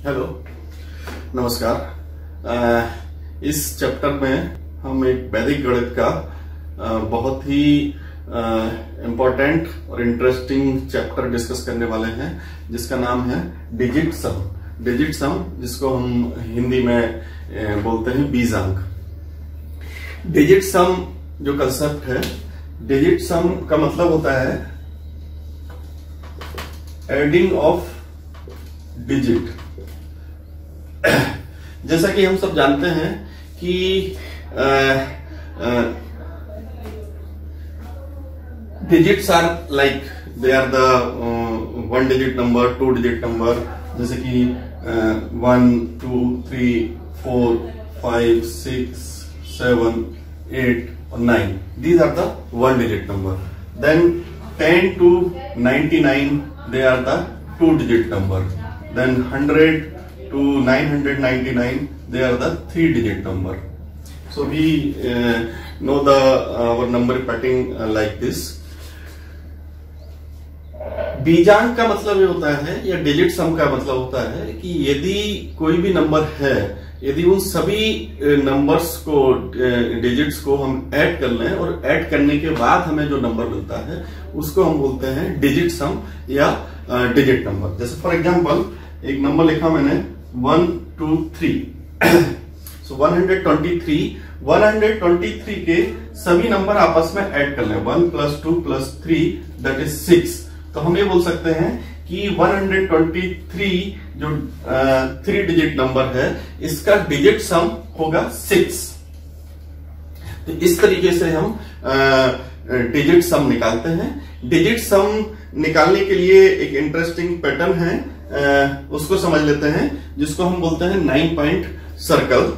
Hello, नमस्कार। इस chapter में हम एक वैदिक गणित का बहुत ही इम्पोर्टेंट और इंटरेस्टिंग चैप्टर डिस्कस करने वाले हैं, जिसका नाम है डिजिट सम। डिजिट सम, जिसको हम हिंदी में बोलते हैं बीजांक। डिजिट सम जो कंसेप्ट है, डिजिट सम का मतलब होता है एडिंग ऑफ डिजिट। जैसा कि हम सब जानते हैं कि digits are like they are the one digit number, two digit number, जैसे कि 1, 2, 3, 4, 5, 6, 7, 8 और 9. These are the one digit number. Then 10 to 99, they are the two digit number. Then 100 to 999, they are the three digit number. So we know our number pattern like this. बीजांक का मतलब ये होता है, या digit सम का मतलब होता है कि यदि कोई भी नंबर है, यदि उन सभी नंबर्स को, डिजिट्स को हम ऐड कर लें और ऐड करने के बाद हमें जो नंबर मिलता है उसको हम बोलते हैं डिजिट सम या डिजिट नंबर। जैसे फॉर एग्जांपल एक नंबर लिखा मैंने 1, 2, 3। सो 123 के सभी नंबर आपस में ऐड कर लें, 1 + 2 + 3 दैट इज 6। तो हम ये बोल सकते हैं कि 123 जो 3 डिजिट नंबर है, इसका डिजिट सम होगा 6। तो इस तरीके से हम डिजिट सम निकालते हैं। डिजिट सम निकालने के लिए एक इंटरेस्टिंग पैटर्न है, उसको समझ लेते हैं, जिसको हम बोलते हैं 9 point circle.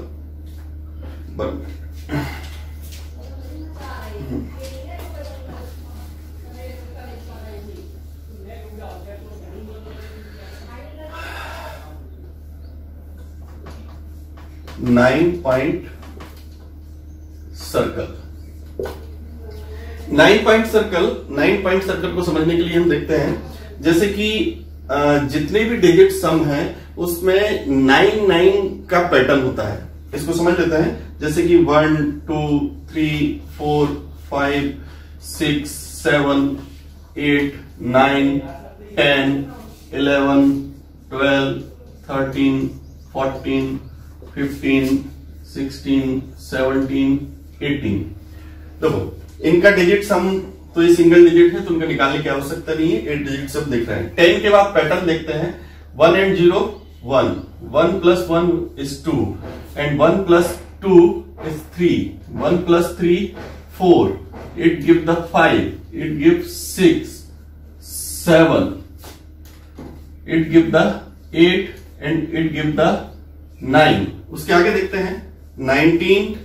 9 point circle. 9 point circle को समझने के लिए हम देखते हैं, जैसे कि जितने भी डिजिट सम है उसमें 9 का पैटर्न होता है। इसको समझ लेते हैं, जैसे कि 1, 2, 3, 4, 5, 6, 7, 8, 9, 10, 11, 12, 13, 14, 15, 16, 17, 18। देखो, इनका डिजिट सम तो ये सिंगल डिजिट है, तो उनका निकालने की आवश्यकता नहीं है, 8 डिजिट सब देख रहे हैं। 10 के बाद पैटर्न देखते हैं, 1 and 0 1, 1 + 1 is 2, and 1 + 2 is 3, 1 + 3 4, it gives the 5, it gives 6, 7, it gives the 8, and it gives the 9। उसके आगे देखते हैं, 19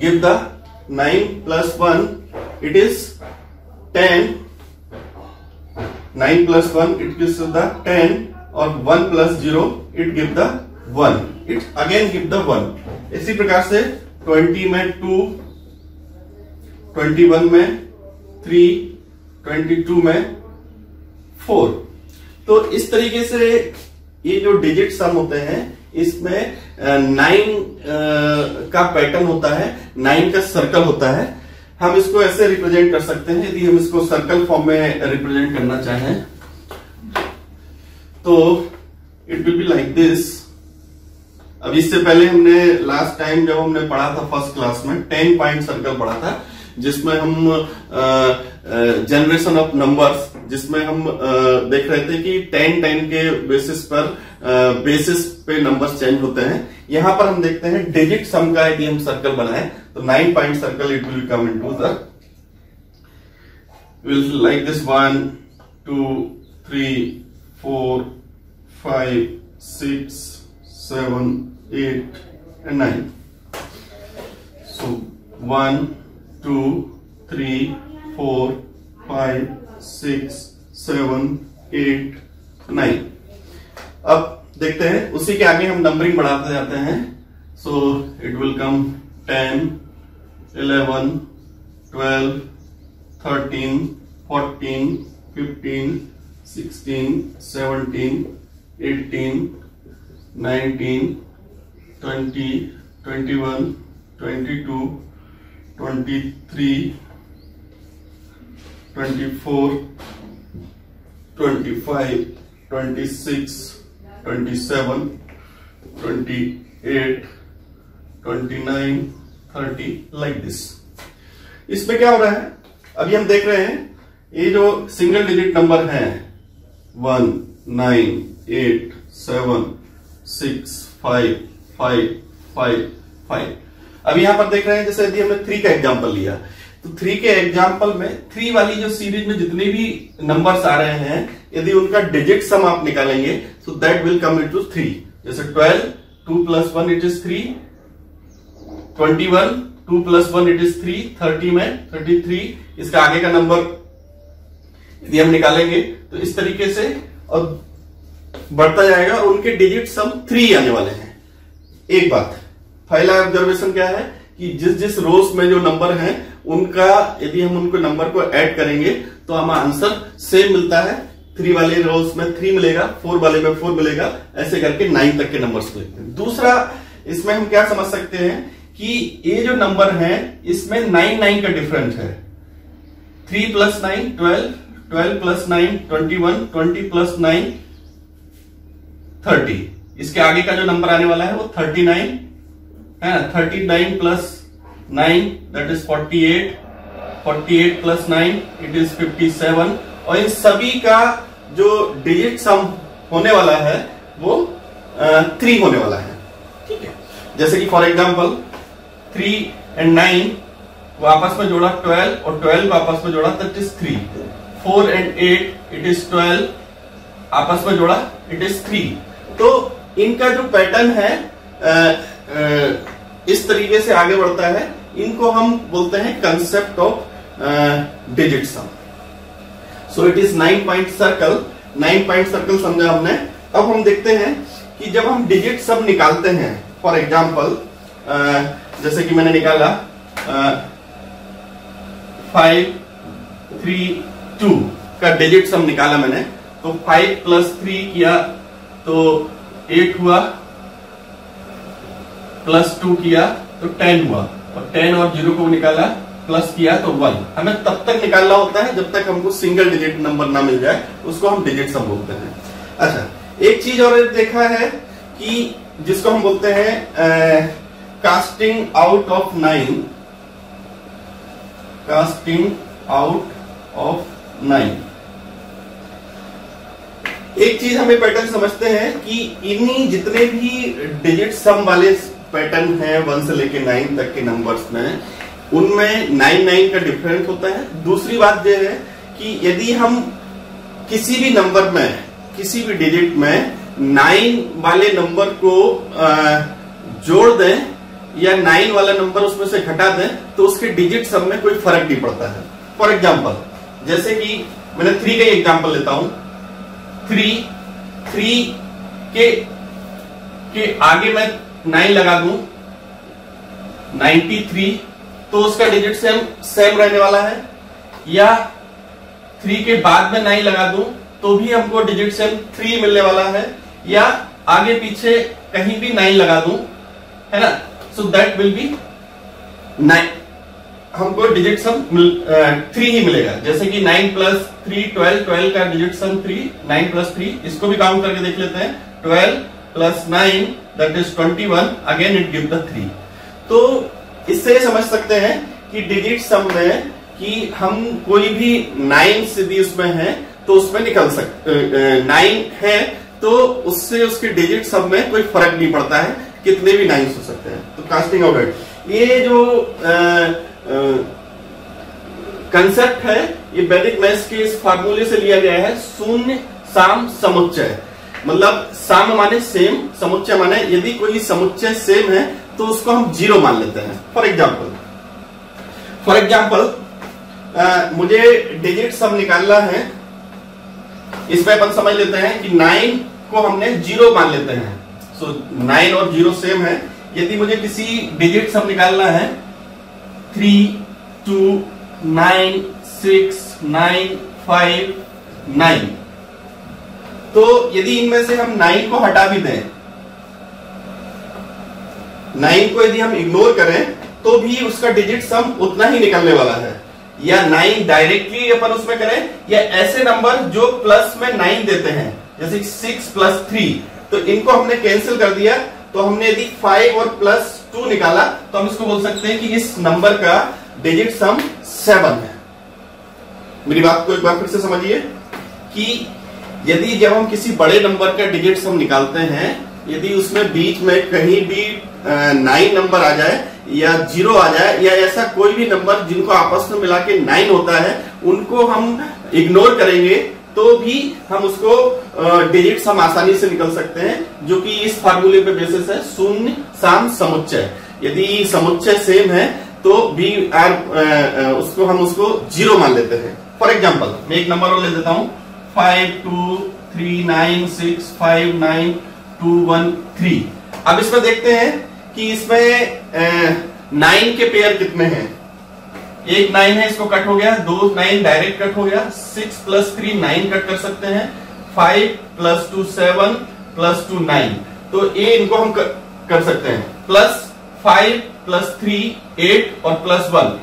give the 9 + 1 it is 10, 9 + 1 it gives the 10, और 1 + 0 it gives the 1, it again give the 1। इसी प्रकार से 20 में 2, 21 में 3, 22 में 4। तो इस तरीके से ये जो डिजिट सम होते हैं, इसमें 9 का पैटर्न होता है, 9 का सर्कल होता है। हम इसको ऐसे रिप्रेजेंट कर सकते हैं, यदि हम इसको सर्कल फॉर्म में रिप्रेजेंट करना चाहें तो it will be like this. अब इससे पहले हमने लास्ट टाइम जब हमने पढ़ा था फर्स्ट क्लास में 10 पॉइंट सर्कल पढ़ा था, जिसमें हम जनरेशन ऑफ नंबर्स, जिसमें हम देख रहे थे कि 10 के बेसिस पे नंबर्स चेंज होते हैं। यहां पर हम देखते हैं डिजिट सम का यदि हम सर्कल बनाएं तो 9 point circle it will come into the will like this 1, 2, 3, 4, 5, 6, 7, 8 and 9। So 1, 2, 3, 4, 5, 6, 7, 8, 9। अब देखते हैं, उसी के आगे हम नंबरिंग बढ़ाते जाते हैं। So it will come 10, 11, 12, 13, 14, 15, 16, 17, 18, 19, 20, 21, 22, 23, 24, 25, 26, 27, 28, 29, 30 like this. इसमें क्या हो रहा है, अभी हम देख रहे हैं ये जो सिंगल डिजिट नंबर हैं 1, 9, 8, 7, 6, 5, 5, 5, 5। अभी यहां पर देख रहे हैं जैसे यदि हमने 3 का एग्जांपल लिया तो 3 के एग्जांपल में 3 वाली जो सीरीज में जितने भी नंबर्स आ रहे हैं यदि उनका डिजिट सम आप निकालेंगे तो दैट विल कम इनटू 3। जैसे 12, 2 + 1 इट इज 3, 21, 2 + 1 इट इज 3, 30 में 33, इसका आगे का नंबर यदि हम निकालेंगे तो इस तरीके से और बढ़ता जाएगा और उनके डिजिट सम 3 आने वाले हैं। एक बात, पहला ऑब्जर्वेशन क्या है कि जिस जिस रोज में जो नंबर हैं उनका यदि हम उनको नंबर को ऐड करेंगे तो हमें आंसर सेम मिलता है। 3 वाले रोज में 3 मिलेगा, 4 वाले में 4 मिलेगा, ऐसे करके 9 तक के नंबर्स मिलते हैं। दूसरा इसमें हम क्या समझ सकते हैं कि ये जो नंबर है इसमें 9 9 का डिफरेंस है। 3 + 9 12, 12 + 9 21, 20 + 9 30। इसके आगे का जो नंबर आने वाला है वो 39 है ना। 39 + 9 दैट इज 48, 48 + 9 इट इज 57। और इन सभी का जो डिजिट सम होने वाला है वो 3 होने वाला है। ठीक है, जैसे कि फॉर एग्जांपल 3 और 9 वो आपस में जोड़ा 12 और 12 को आपस में जोड़ा दैट इज 3। 4 और 8 इट इज 12, आपस में जोड़ा इट इज 3। तो इनका जो पैटर्न है इस तरीके से आगे बढ़ता है। इनको हम बोलते हैं concept of digit some. So it is 9 point circle. 9 point circle समझा हमने। अब हम देखते हैं कि जब हम डिजिट सम निकालते हैं, फॉर एग्जांपल जैसे कि मैंने निकाला 5, 3, 2 का डिजिट सम निकाला मैंने, तो 5 + 3 किया तो 8 हुआ, +2 किया तो 10 हुआ, और 10 और 0 को निकाला प्लस किया तो 1। हमें तब तक निकालना होता है जब तक हमको सिंगल डिजिट नंबर ना मिल जाए, उसको हम डिजिट सम बोलते हैं। अच्छा, एक चीज और देखा है कि जिसको हम बोलते हैं casting out of 9। Casting out of 9। एक चीज हमें पैटर्न समझते हैं कि इन्हीं जितने भी डिजिट सम वाले पैटर्न है 1 से लेके 9 तक के नंबर्स में, उनमें 9 9 का डिफरेंस होता है। दूसरी बात यह है कि यदि हम किसी भी नंबर में, किसी भी डिजिट में 9 वाले नंबर को जोड़ दें या 9 वाला नंबर उसमें से घटा दें तो उसके डिजिट सम में कोई फर्क नहीं पड़ता है। फॉर एग्जांपल जैसे कि मैंने 3 का एग्जांपल लेता हूं। 3 के आगे मैं 9 लगा दूं 93, तो उसका डिजिट सेम रहने वाला है। या 3 के बाद में 9 लगा दूं तो भी हमको डिजिट सेम 3 मिलने वाला है। या आगे पीछे कहीं भी 9 लगा दूं, है ना, सो दैट विल बी 9, हमको डिजिट सम 3 ही मिलेगा। जैसे कि 9 + 3 12, 12 का डिजिट सम 3, 9 + 3, इसको भी काउंट करके देख लेते हैं। 12 + 9 that is 21, again it give the 3। तो इससे समझ सकते हैं कि डिजिट सम में कि हम कोई भी 9 से भी उसमें है तो उसमें निकल सकते, 9 है तो उससे उसके डिजिट सम में कोई फर्क नहीं पड़ता है, कितने भी 9 हो सकते हैं। तो कास्टिंग आउट, ये जो कंसेप्ट है ये वैदिक मैथ्स के इस फार्मूले से लिया गया है, शून्य साम समुच्चय। मतलब साम माने सेम, समुच्चय माने यदि कोई समुच्चय सेम है तो उसको हम 0 मान लेते हैं। फॉर एग्जाम्पल मुझे डिजिट सम निकालना है, इसमें अपन समझ लेते हैं कि 9 को हमने 0 मान लेते हैं। सो 9 और 0 सेम है। यदि मुझे किसी डिजिट सम निकालना है 3, 2, 9, 6, 9, 5, 9, तो यदि इनमें से हम 9 को हटा भी दें 9 को यदि हम इग्नोर करें तो भी उसका डिजिट सम उतना ही निकलने वाला है, या 9 डायरेक्टली अपन उसमें करें, या ऐसे नंबर जो प्लस में 9 देते हैं, जैसे 6 + 3, तो इनको हमने कैंसिल कर दिया, तो हमने यदि 5 और +2 निकाला तो हम इसको बोल सकते हैं कि इस नंबर का डिजिट सम 7 है। मेरी बात को एक बार फिर से समझिए कि यदि जब हम किसी बड़े नंबर का डिजिट सम निकालते हैं, यदि उसमें बीच में कहीं भी 9 नंबर आ जाए या 0 आ जाए, या ऐसा कोई भी नंबर जिनको आपस में मिला के 9 होता है, उनको हम इग्नोर करेंगे तो भी हम उसको डिजिट सम आसानी से निकल सकते हैं, जो कि इस फार्मूले पे बेसिस है शून्य साम समुच्चय। यदि समुच्चय सेम है तो भी उसको हम 0 मान लेते हैं। फॉर एग्जाम्पल मैं एक नंबर और ले देता हूं, 5 2 3 9 6 5 9 2 1 3। अब इसमें देखते हैं कि इसमें 9 के पेयर कितने हैं। एक 9 है, इसको कट हो गया, 2 9 डायरेक्ट कट हो गया, 6 + 3 9 कट कर सकते हैं, 5 + 2 7 + 2 9, तो ये इनको हम कर सकते हैं, +5 + 3 8 और +1,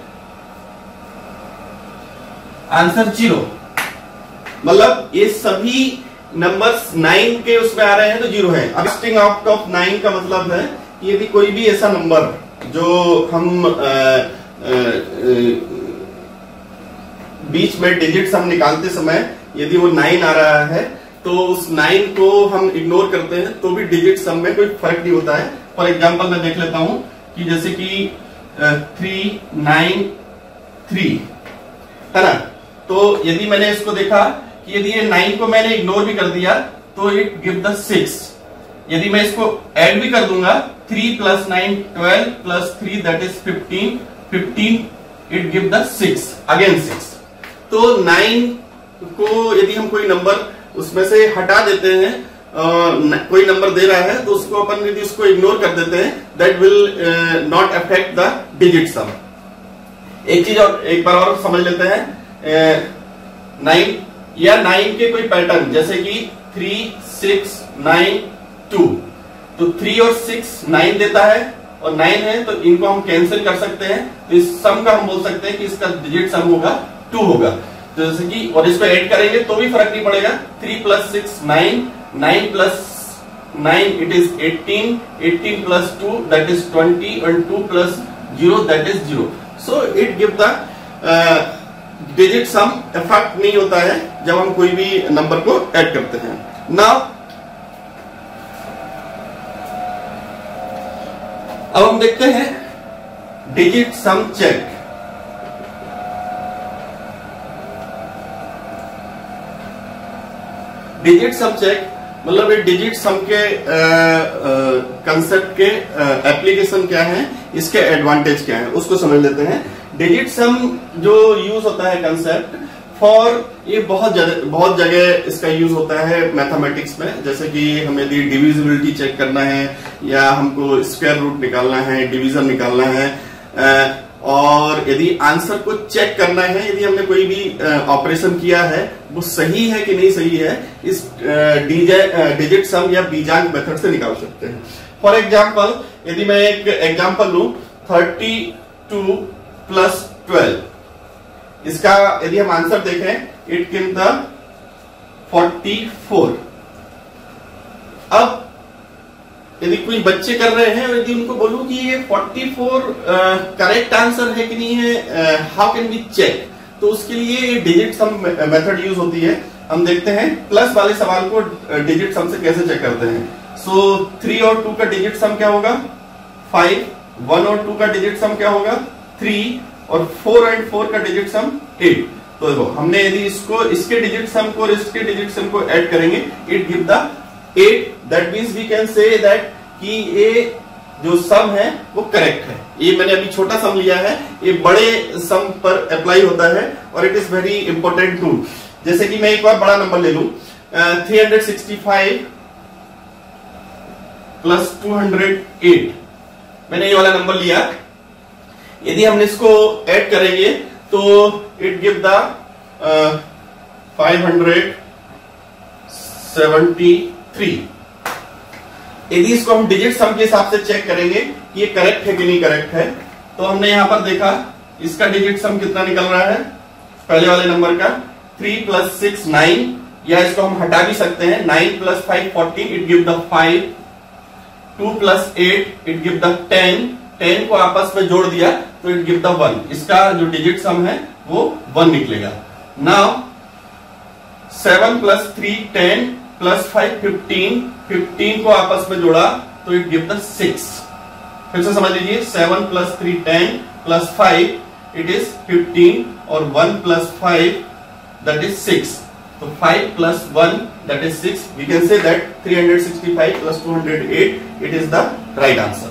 आंसर 0। मतलब ये सभी नंबर्स 9 के उसमें आ रहे हैं तो 0 है। अब स्टिंग आउट ऑफ 9 का मतलब है कि यदि कोई भी ऐसा नंबर जो हम बीच में डिजिट सम निकालते समय यदि वो 9 आ रहा है तो उस 9 को हम इग्नोर करते हैं तो भी डिजिट सम में कोई फर्क नहीं होता है। फॉर एग्जांपल मैं देख लेता हूं कि जैसे कि 3 9 3 है ना, तो यदि मैंने इसको देखा कि यदि ये 9 को मैंने इग्नोर भी कर दिया तो इट गिव द 6। यदि मैं इसको ऐड भी कर दूंगा, 3 + 9 12 + 3 that is 15 it give the 6 again 6। तो 9 को यदि हम कोई नंबर उसमें से हटा देते हैं, कोई नंबर दे रहा है तो उसको अपन यदि उसको इग्नोर कर देते हैं, that will not affect the digit सम। एक चीज और एक बार और समझ लेते हैं, 9 या 9 के कोई पैटर्न, जैसे कि 3 6 9 2, तो 3 और 6 9 देता है और 9 है, तो इनको हम कैंसिल कर सकते हैं, तो इस सम का हम बोल सकते हैं कि इसका डिजिट सम होगा 2 होगा। तो जैसे कि और इसको ऐड करेंगे तो भी फर्क नहीं पड़ेगा, 3 + 6 9 9 + 9 इट इज 18 18 + 2 दैट इज 20 और 2 + 0 that is 0। So it give the digit sum effect नहीं होता है जब हम कोई भी नंबर को ऐड करते हैं। नाउ अब हम देखते हैं digit sum check. Digit sum check मतलब ये डिजिट सम के कंसेप्ट के एप्लीकेशन क्या है, इसके एडवांटेज क्या है, उसको समझ लेते हैं। डिजिट सम जो यूज होता है कंसेप्ट फॉर, ये बहुत जगह इसका यूज होता है मैथमेटिक्स में, जैसे कि हमें यदि डिविजिबिलिटी चेक करना है या हमको स्क्वायर रूट निकालना है, डिवीजन निकालना है, और यदि आंसर को चेक करना है, यदि हमने कोई भी ऑपरेशन किया है वो सही है कि नहीं सही है, इस डिजिट सम या बीजांक मेथड से निकाल सकते हैं। फॉर एग्जाम्पल यदि मैं एक एग्जाम्पल लूं, 32 + 12, इसका यदि हम आंसर देखें इट गिव द 44। अब यदि कोई बच्चे कर रहे हैं, यदि उनको बोलूं कि ये 44 करेक्ट आंसर है कि नहीं है, हाउ कैन वी चेक, तो उसके लिए डिजिट सम मेथड यूज होती है। हम देखते हैं प्लस वाले सवाल को डिजिट सम से कैसे चेक करते हैं। सो 3 और 2 का डिजिट सम क्या होगा, 5, 1 और 2 का डिजिट सम क्या होगा, 3, और 4 और 4 का डिजिट सम 8। तो देखो हमने यदि इसको इसके डिजिट सम को और इसके डिजिट सम को ऐड करेंगे, it give the 8। That means we can say that कि ये जो सम है वो करेक्ट है। ये मैंने अभी छोटा सम लिया है, ये बड़े सम पर अप्लाई होता है और it is very important tool. जैसे कि मैं एक बार बड़ा नंबर ले लूं, 365 + 208, मैंने ये वाला नंबर लिया। यदि हम इसको ऐड करेंगे तो इट गिव द 573। यदि इसको हम डिजिट सम के हिसाब से चेक करेंगे कि ये करेक्ट है कि नहीं करेक्ट है, तो हमने यहां पर देखा इसका डिजिट सम कितना निकल रहा है, पहले वाले नंबर का 3 + 6 9, या इसको हम हटा भी सकते हैं, 9 + 5 14, it give the 5, 2 + 8 it give the 10, 10 को आपस में जोड़ दिया तो इट गिव द 1, इसका जो डिजिट सम है वो 1 निकलेगा। नाउ 7 + 3 10 + 5 15, 15 को आपस में जोड़ा तो इट गिव द 6। फिर से समझ लीजिए, 7 + 3 10 + 5 इट इज 15, और 1 + 5 that is 6, so 5 + 1 that is 6, we can say that 365 + 208 it is the right answer।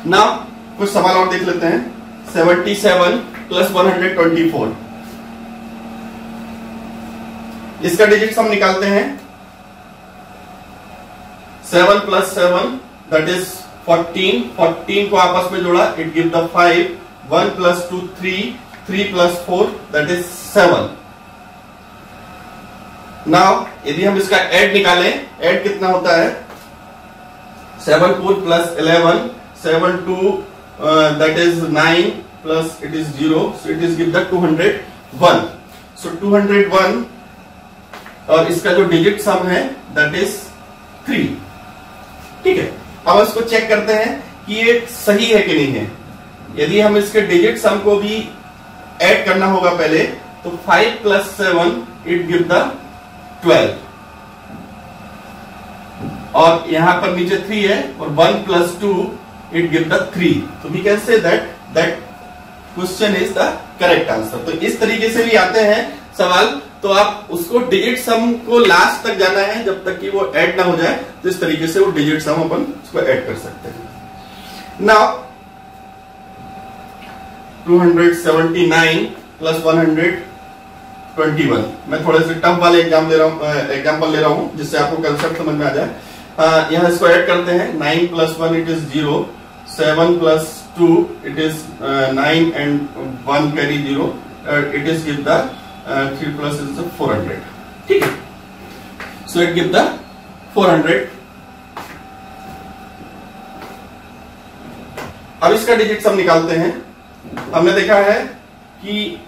now कुछ सवाल और देख लेते हैं। 77 + 124, इसका डिजिट सम निकालते हैं। 7 + 7 that is 14, 14 को आपस में जोड़ा it give the 5, 1 + 2 3, 3 + 4 that is 7। Now यदि हम इसका ऐड निकालें, ऐड कितना होता है, 7 4 + 11, 7 2 that is 9 plus it is 0, so it is give the 201, so 201, और इसका जो डिजिट सम है that is 3। ठीक है, अब इसको चेक करते हैं कि ये सही है कि नहीं है। यदि हम इसके डिजिट सम को भी ऐड करना होगा पहले, तो 5 + 7 इट गिव द 12, और यहां पर नीचे 3 है, और 1 + 2 इट गिव द 3, तो we can say that question is the correct answer. तो इस तरीके से भी आते हैं सवाल, तो आप उसको डिजिट सम को लास्ट तक जाना है जब तक कि वो ऐड ना हो जाए, तो इस तरीके से वो डिजिट सम अपन उसको ऐड कर सकते हैं। नाउ 279 + 121, मैं थोड़े से टफ वाले एग्जाम्पल ले रहा हूं जिससे आपको कंसेप्ट समझ में आ जाए। यहां इसको ऐड करते हैं, 9 + 1 it is 0, 7 + 2 it is 9 and 1 carry 0, it is give the 3 plus is the 400। ठीक है, so it give the 400। अब इसका डिजिट सम निकालते हैं। हमने देखा है कि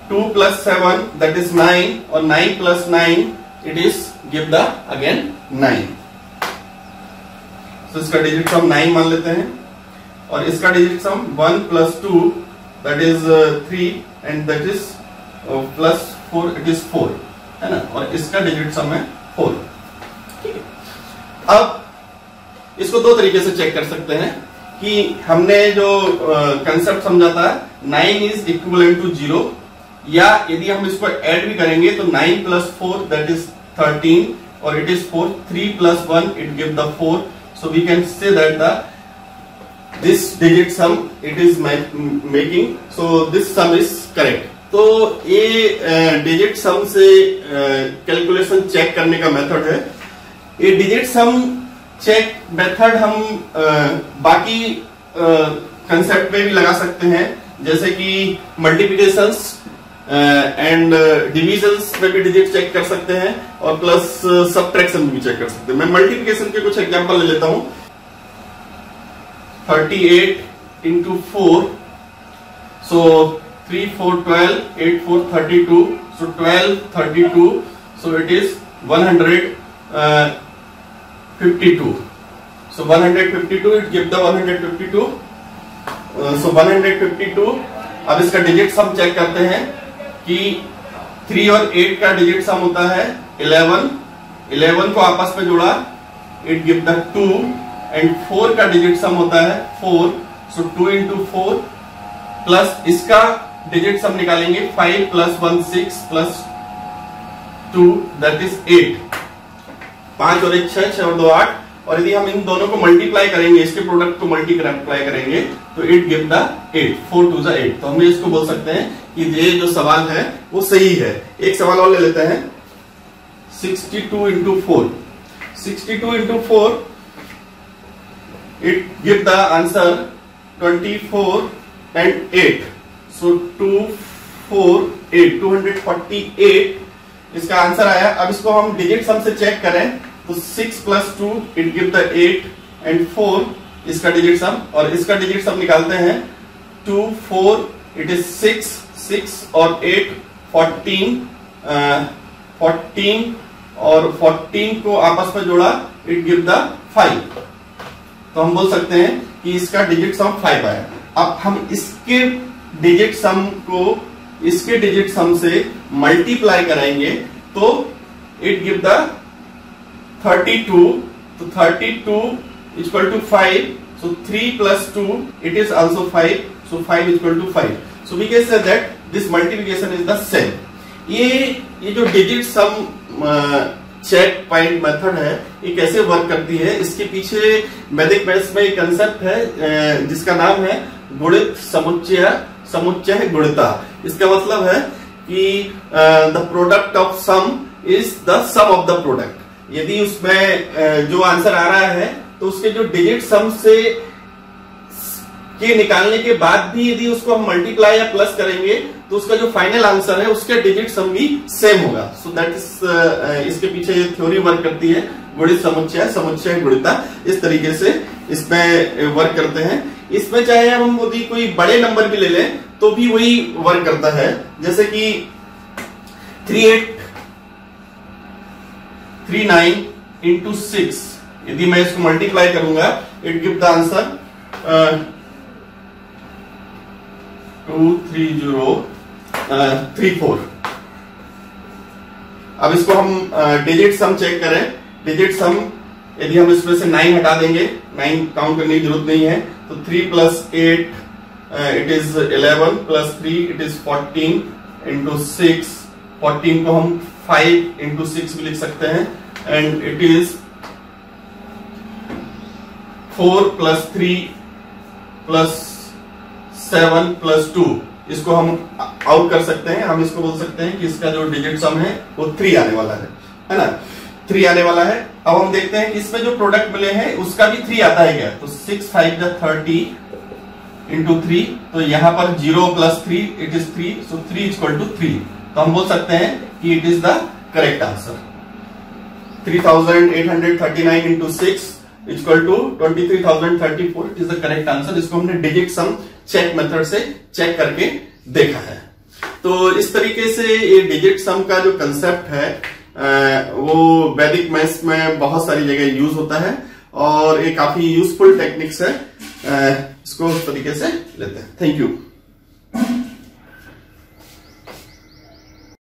2 + 7 that is 9, और 9 + 9 it is give the again 9, so इसका डिजिट सम 9 मान लेते हैं, और इसका digit some 1 + 2 that is 3 and that is +4 it is 4, है ना, और इसका डिजिट सम है 4। ठीक है, अब इसको दो तरीके से चेक कर सकते हैं कि हमने जो कंसेप्ट समझा था 9 इज इक्विवेलेंट टू 0, या यदि हम इसको ऐड भी करेंगे तो 9 + 4 दैट इज 13, और it is 4, 3 + 1 it give the 4, so we can say that the this digit sum it is making, so this sum is correct. तो ये डिजिट सम से कैलकुलेशन चेक करने का मेथड है। ये डिजिट सम चेक मेथड हम बाकी कंसेप्ट में भी लगा सकते हैं, जैसे कि मल्टीप्लिकेशंस एंड डिविजन्स में भी डिजिट चेक कर सकते हैं, और प्लस सबट्रैक्शन में भी चेक कर सकते हैं। मैं मल्टीप्लिकेशन के कुछ एग्जांपल ले लेता हूं। 38 × 4, so 3 4 12, 8 4 32, so 12 32, so it is 152, so 152 it give the 152, so 152। अब इसका डिजिट सम चेक करते हैं कि 3 और 8 का डिजिट सम होता है 11, 11 को आपस में जोड़ा इट गिव द 2, एंड 4 का डिजिट सम होता है 4, so 2 × 4, प्लस इसका डिजिट सम निकालेंगे 5 + 1 6 + 2 दैट इज 8, 5 और 1 6, 6 और 2 8, और यदि हम इन दोनों को मल्टीप्लाई करेंगे, इसके प्रोडक्ट को मल्टीप्लाई करेंगे तो इट गिव द 8, 4 2 8। तो हम इसको बोल सकते हैं कि ये जो सवाल है वो सही है। एक सवाल और ले लेते हैं, 62 × 4, 62 × 4 it give the answer 24 and 8, so 248, 248 इसका आंसर आया। अब इसको हम डिजिट सम से चेक करें तो 6 plus 2 it give the 8 and 4 इसका डिजिट सम, और इसका डिजिट सम निकालते हैं 2 4 इट इज 6 और 8 14 और 14 को आपस में जोड़ा इट गिव द 5। तो हम बोल सकते हैं कि इसका डिजिट सम 5 आया। अब हम इसके डिजिट सम को इसके डिजिट सम से मल्टीप्लाई कराएंगे तो इट गिव द 32। तो 32 equal to 5, so 3 plus 2 it is also 5, so 5 equal to 5. So we can say that this multiplication is the same. ये जो digit sum check point method है ये कैसे वर्क करती है, इसके पीछे वैदिक मैथ्स में एक कंसेप्ट है जिसका नाम है गुणित समुच्चय गुणिता। इसका मतलब है कि the product of sum is the sum of the product. यदि उसमें जो आंसर आ रहा है तो उसके जो डिजिट सम से के निकालने के बाद भी यदि उसको हम मल्टीप्लाई या प्लस करेंगे तो उसका जो फाइनल आंसर है उसके डिजिट सम भी सेम होगा। सो दैट इज इसके पीछे ये थ्योरी वर्क करती है गुणित समुच्चय गुणिता। इस तरीके से इसमें वर्क करते हैं। इसमें चाहे हम यदि कोई बड़े नंबर भी ले लें तो भी वही वर्क करता है। जैसे कि 39 इंटू 6 यदि मैं इसको मल्टीप्लाई करूंगा इट गिव द आंसर 23034। अब इसको हम डिजिट सम चेक करें। डिजिट सम यदि हम इसमें से 9 हटा देंगे, 9 काउंट करने की जरूरत नहीं है, तो 3 plus 8 it is 11 plus 3 it is 14 into 6। 14 को हम 5 इंटू 6 भी लिख सकते हैं and it is 4 plus 3 plus 7 plus 2। इसको हम आउट कर सकते हैं। हम इसको बोल सकते हैं कि इसका जो डिजिट सम है वो 3 आने वाला है ना, 3 आने वाला है। अब हम देखते हैं कि इसमें जो प्रोडक्ट मिले हैं उसका भी 3 आता है क्या। तो 6 5 30 इंटू 3, तो यहां पर 0 plus 3 it is 3, so 3 equal to 3। तो हम बोल सकते हैं कि it is the correct answer. 3839 into 6 equal to 23,034 it is the correct answer. इसको हमने डिजिट सम चेक मेथड से चेक करके देखा है। तो इस तरीके से ये डिजिट सम का जो कंसेप्ट है वो वैदिक मैथ्स में बहुत सारी जगह यूज होता है और ये काफी यूजफुल टेक्निक्स है। इसको उस तरीके से लेते हैं। Thank you.